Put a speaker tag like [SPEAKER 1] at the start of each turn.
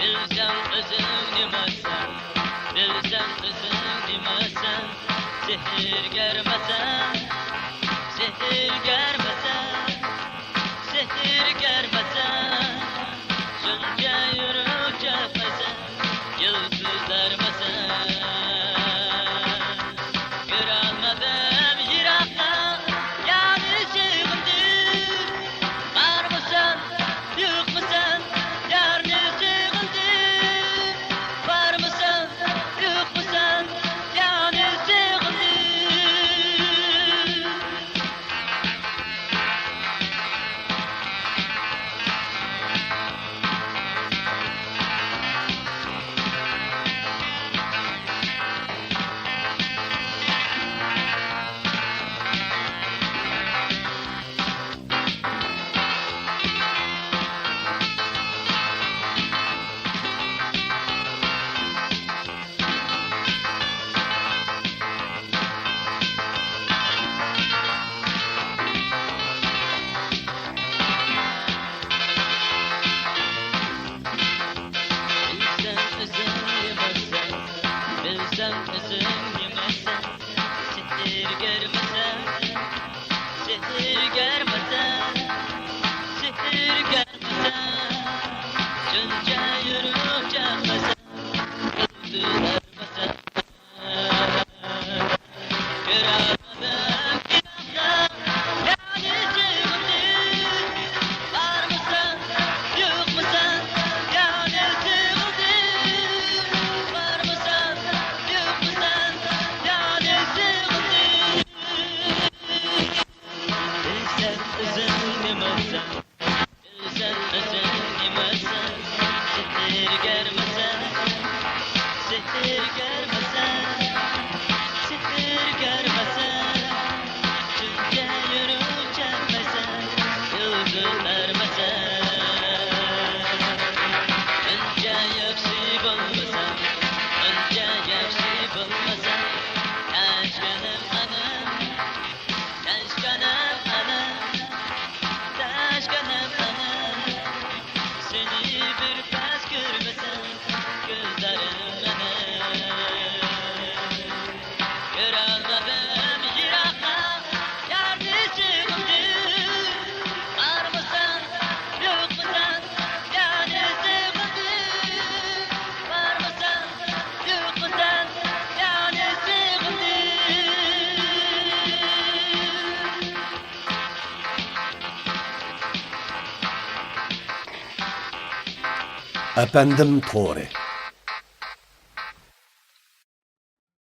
[SPEAKER 1] Bilsem özün nimesen, bilsem özün nimesen, sihir germesen, sihir germesen, sihir germesen, şunca yürü çekmesen, yıldızlar mesen. Göralmadım yiraktan, yani sığındı, var mısın, yok musun, yarını sığındı, var mısın, yok musun, yani sığındı. Bilsem özün yemezsen, sihir germesen, sihir germesen, sihir germesen, şunca yürü çekmesen, yıldızlar mesen. Göramadım inandan, yani sığındı, var mısın, yok musun, yani sığındı, var mısın, yok musun, yani sığındı. Bilsen özün nimesen, bilsen özün nimesen, sihir germesen, sihir germesen, sihir germesen, şunca yürü çekmesen, yıldızlar mesen. Önce yakşı bulmasan, önce yakşı bulmasan, taşkanım anam, taşkanım anam, taşkanım anam. Seni bir pas görmesem, gözlerim anam. Göralmadım yiraktan, yarını sığındı, var mısın, yok musun, yani sığındı, var mısın, yok musun, yani sığındı.
[SPEAKER 2] Efendim Tore.